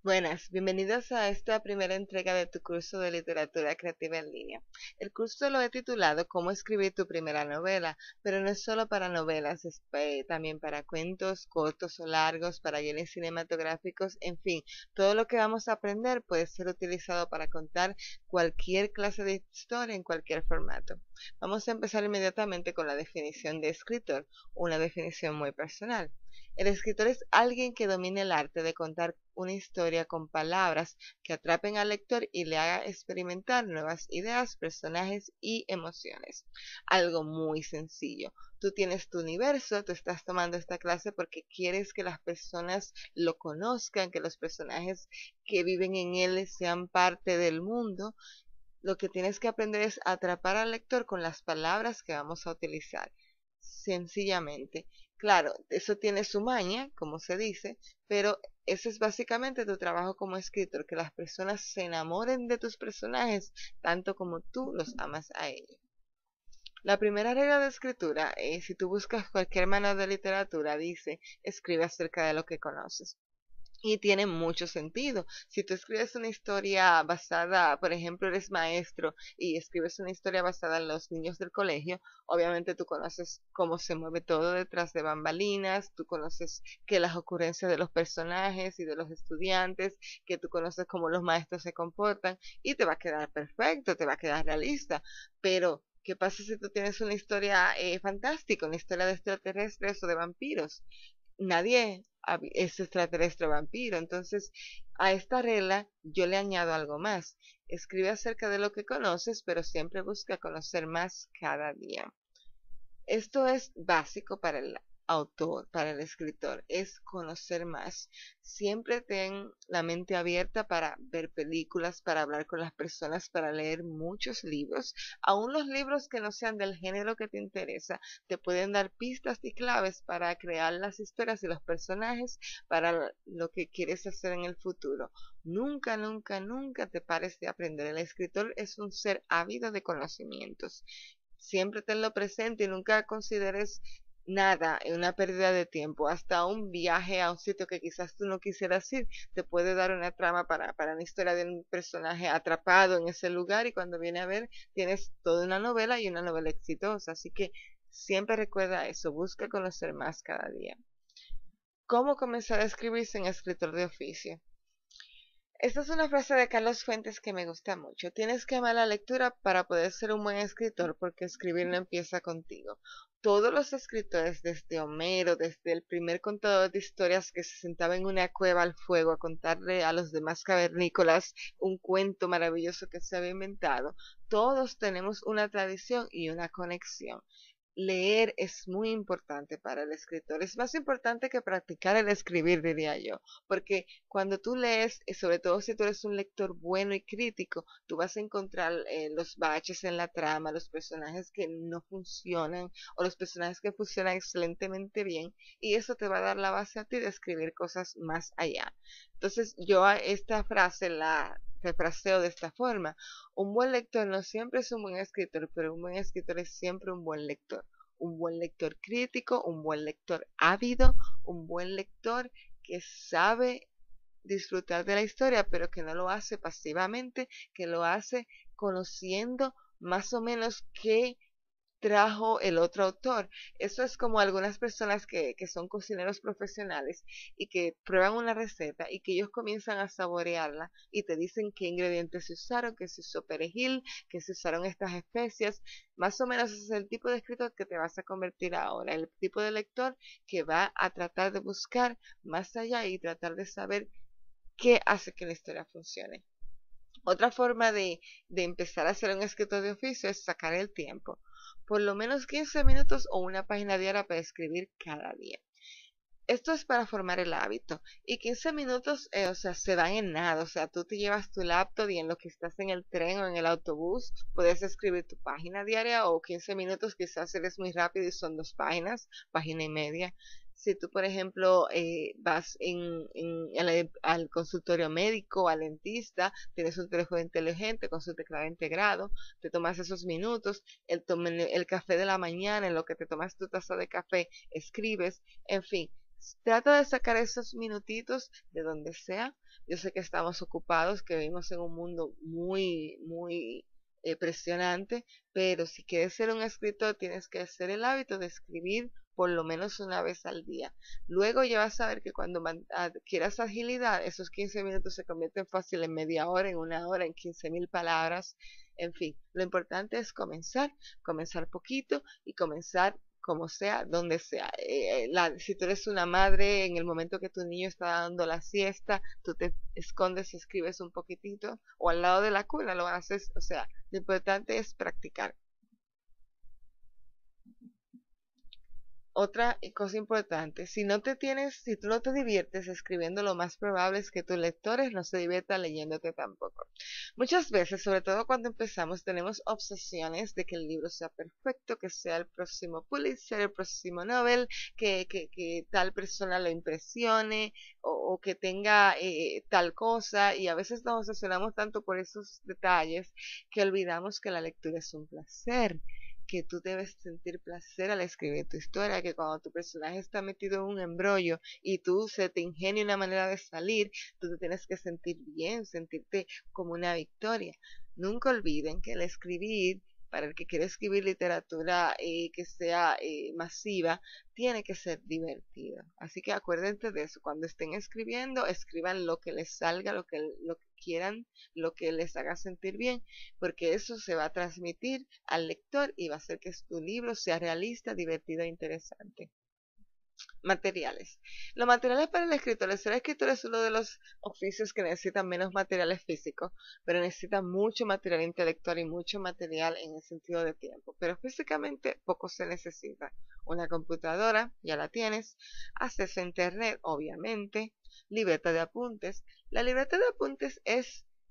Buenas, bienvenidos a esta primera entrega de tu curso de literatura creativa en línea. El curso lo he titulado Cómo escribir tu primera novela, pero no es solo para novelas, es también para cuentos cortos o largos, para guiones cinematográficos, en fin, todo lo que vamos a aprender puede ser utilizado para contar cualquier clase de historia en cualquier formato. Vamos a empezar inmediatamente con la definición de escritor, una definición muy personal. El escritor es alguien que domina el arte de contar una historia con palabras que atrapen al lector y le haga experimentar nuevas ideas, personajes y emociones. Algo muy sencillo. Tú tienes tu universo, tú estás tomando esta clase porque quieres que las personas lo conozcan, que los personajes que viven en él sean parte del mundo. Lo que tienes que aprender es atrapar al lector con las palabras que vamos a utilizar. Sencillamente. Claro, eso tiene su maña, como se dice, pero ese es básicamente tu trabajo como escritor, que las personas se enamoren de tus personajes tanto como tú los amas a ellos. La primera regla de escritura, si tú buscas cualquier manual de literatura, dice, escribe acerca de lo que conoces. Y tiene mucho sentido. Si tú escribes una historia basada, por ejemplo, eres maestro y escribes una historia basada en los niños del colegio, obviamente tú conoces cómo se mueve todo detrás de bambalinas, tú conoces que las ocurrencias de los personajes y de los estudiantes, que tú conoces cómo los maestros se comportan y te va a quedar perfecto, te va a quedar realista. Pero, ¿qué pasa si tú tienes una historia fantástica, una historia de extraterrestres o de vampiros? Nadie es extraterrestre o vampiro. Entonces, a esta regla yo le añado algo más. Escribe acerca de lo que conoces, pero siempre busca conocer más cada día. Esto es básico para el autor, para el escritor, es conocer más. Siempre ten la mente abierta para ver películas, para hablar con las personas, para leer muchos libros. Aún los libros que no sean del género que te interesa, te pueden dar pistas y claves para crear las historias y los personajes para lo que quieres hacer en el futuro. Nunca, nunca, nunca te pares de aprender. El escritor es un ser ávido de conocimientos. Siempre tenlo presente y nunca consideres nada en una pérdida de tiempo. Hasta un viaje a un sitio que quizás tú no quisieras ir te puede dar una trama para una historia de un personaje atrapado en ese lugar y cuando viene a ver tienes toda una novela y una novela exitosa. Así que siempre recuerda eso, busca conocer más cada día. ¿Cómo comenzar a escribir sin escritor de oficio? Esta es una frase de Carlos Fuentes que me gusta mucho. Tienes que amar la lectura para poder ser un buen escritor, porque escribir no empieza contigo. Todos los escritores, desde Homero, desde el primer contador de historias que se sentaba en una cueva al fuego a contarle a los demás cavernícolas un cuento maravilloso que se había inventado, todos tenemos una tradición y una conexión. Leer es muy importante para el escritor. Es más importante que practicar el escribir, diría yo, porque cuando tú lees, sobre todo si tú eres un lector bueno y crítico, tú vas a encontrar los baches en la trama, los personajes que no funcionan o los personajes que funcionan excelentemente bien, y eso te va a dar la base a ti de escribir cosas más allá. Entonces, yo a esta frase la refraseo de esta forma. Un buen lector no siempre es un buen escritor, pero un buen escritor es siempre un buen lector. Un buen lector crítico, un buen lector ávido, un buen lector que sabe disfrutar de la historia, pero que no lo hace pasivamente, que lo hace conociendo más o menos qué trajo el otro autor. Eso es como algunas personas que son cocineros profesionales y que prueban una receta y que ellos comienzan a saborearla y te dicen qué ingredientes se usaron, que se usó perejil, que se usaron estas especias. Más o menos ese es el tipo de escritor que te vas a convertir ahora, el tipo de lector que va a tratar de buscar más allá y tratar de saber qué hace que la historia funcione. Otra forma de empezar a ser un escritor de oficio es sacar el tiempo. Por lo menos 15 minutos o una página diaria para escribir cada día. Esto es para formar el hábito. Y 15 minutos, o sea, se dan en nada. O sea, tú te llevas tu laptop y en lo que estás en el tren o en el autobús, puedes escribir tu página diaria o 15 minutos quizás eres muy rápido y son dos páginas, página y media. Si tú, por ejemplo, vas al consultorio médico, al dentista, tienes un teléfono inteligente con su teclado integrado, te tomas esos minutos, el café de la mañana, en lo que te tomas tu taza de café, escribes, en fin, Trata de sacar esos minutitos de donde sea. Yo sé que estamos ocupados, que vivimos en un mundo muy presionante, pero si quieres ser un escritor, tienes que hacer el hábito de escribir por lo menos una vez al día. Luego ya vas a ver que cuando adquieras agilidad, esos 15 minutos se convierten fácil en media hora, en una hora, en 15.000 palabras. En fin, lo importante es comenzar poquito y comenzar como sea, donde sea. Si tú eres una madre, en el momento que tu niño está dando la siesta, tú te escondes y escribes un poquitito, o al lado de la cuna lo haces, o sea, lo importante es practicar. Otra cosa importante, si tú no te diviertes escribiendo, lo más probable es que tus lectores no se diviertan leyéndote tampoco. Muchas veces, sobre todo cuando empezamos, tenemos obsesiones de que el libro sea perfecto, que sea el próximo Pulitzer, el próximo Nobel, que tal persona lo impresione o que tenga tal cosa, y a veces nos obsesionamos tanto por esos detalles que olvidamos que la lectura es un placer, que tú debes sentir placer al escribir tu historia, que cuando tu personaje está metido en un embrollo y tú se te ingenia una manera de salir, tú te tienes que sentir bien, sentirte como una victoria. Nunca olviden que el escribir, para el que quiere escribir literatura que sea masiva, tiene que ser divertido. Así que acuérdense de eso. Cuando estén escribiendo, escriban lo que les salga, lo que quieran, lo que les haga sentir bien, porque eso se va a transmitir al lector y va a hacer que tu libro sea realista, divertido e interesante. Materiales. Los materiales para el escritor. El ser escritor es uno de los oficios que necesitan menos materiales físicos, pero necesita mucho material intelectual y mucho material en el sentido de tiempo. Pero físicamente poco se necesita. Una computadora, ya la tienes. Acceso a internet, obviamente. Libreta de apuntes. La libreta de apuntes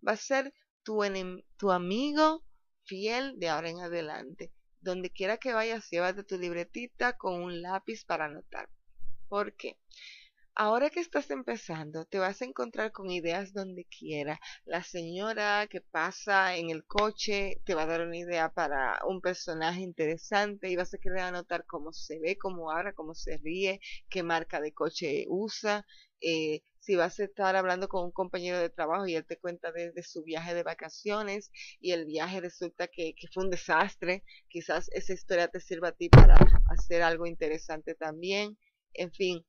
va a ser tu amigo fiel de ahora en adelante. Donde quiera que vayas, llévate tu libretita con un lápiz para anotar. ¿Por qué? Ahora que estás empezando, te vas a encontrar con ideas donde quiera. La señora que pasa en el coche te va a dar una idea para un personaje interesante y vas a querer anotar cómo se ve, cómo habla, cómo se ríe, qué marca de coche usa. Si vas a estar hablando con un compañero de trabajo y él te cuenta de su viaje de vacaciones y el viaje resulta que fue un desastre, quizás esa historia te sirva a ti para hacer algo interesante también. En fin,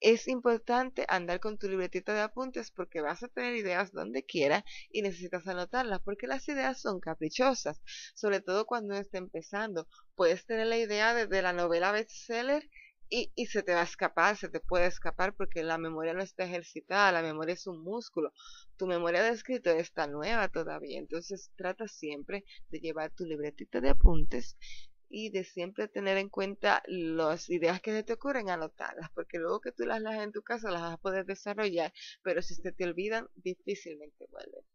es importante andar con tu libretita de apuntes porque vas a tener ideas donde quiera y necesitas anotarlas porque las ideas son caprichosas, sobre todo cuando uno está empezando. Puedes tener la idea de la novela bestseller y se te va a escapar, se te puede escapar porque la memoria no está ejercitada, la memoria es un músculo. Tu memoria de escritor está nueva todavía, entonces trata siempre de llevar tu libretita de apuntes y de siempre tener en cuenta las ideas que se te ocurren, anotarlas, porque luego que tú las leas en tu casa las vas a poder desarrollar, pero si se te olvidan, difícilmente vuelven.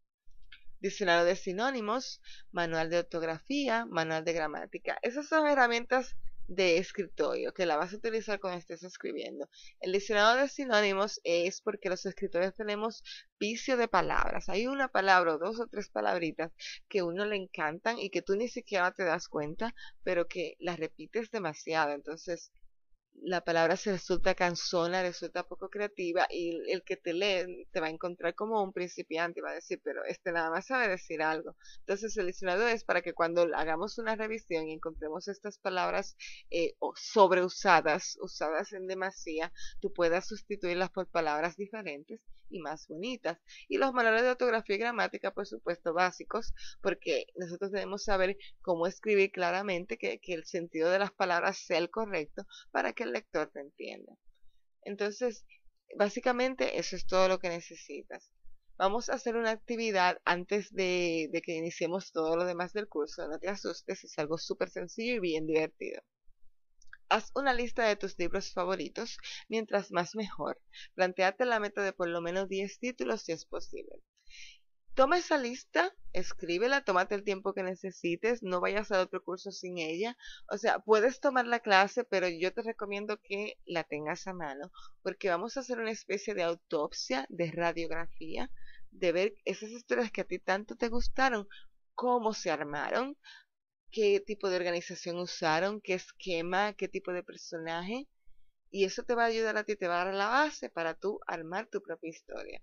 Diccionario de sinónimos, manual de ortografía, manual de gramática. Esas son herramientas de escritorio que la vas a utilizar cuando estés escribiendo. El diccionario de sinónimos es porque los escritores tenemos vicio de palabras. Hay una palabra o dos o tres palabritas que a uno le encantan y que tú ni siquiera te das cuenta, pero que las repites demasiado. Entonces, la palabra se resulta cansona, resulta poco creativa y el que te lee te va a encontrar como un principiante y va a decir, pero este nada más sabe decir algo. Entonces el diccionario es para que cuando hagamos una revisión y encontremos estas palabras sobreusadas, usadas en demasía, tú puedas sustituirlas por palabras diferentes y más bonitas. Y los manuales de ortografía y gramática, por supuesto, básicos, porque nosotros debemos saber cómo escribir claramente, que el sentido de las palabras sea el correcto para que el lector te entienda. Entonces, básicamente eso es todo lo que necesitas. Vamos a hacer una actividad antes de que iniciemos todo lo demás del curso. No te asustes, es algo súper sencillo y bien divertido. Haz una lista de tus libros favoritos, mientras más mejor. Plantéate la meta de por lo menos 10 títulos si es posible. Toma esa lista, escríbela, tómate el tiempo que necesites, no vayas a otro curso sin ella. O sea, puedes tomar la clase, pero yo te recomiendo que la tengas a mano, porque vamos a hacer una especie de autopsia, de radiografía, de ver esas historias que a ti tanto te gustaron, cómo se armaron, qué tipo de organización usaron, qué esquema, qué tipo de personaje. Y eso te va a ayudar a ti, te va a dar la base para tú armar tu propia historia.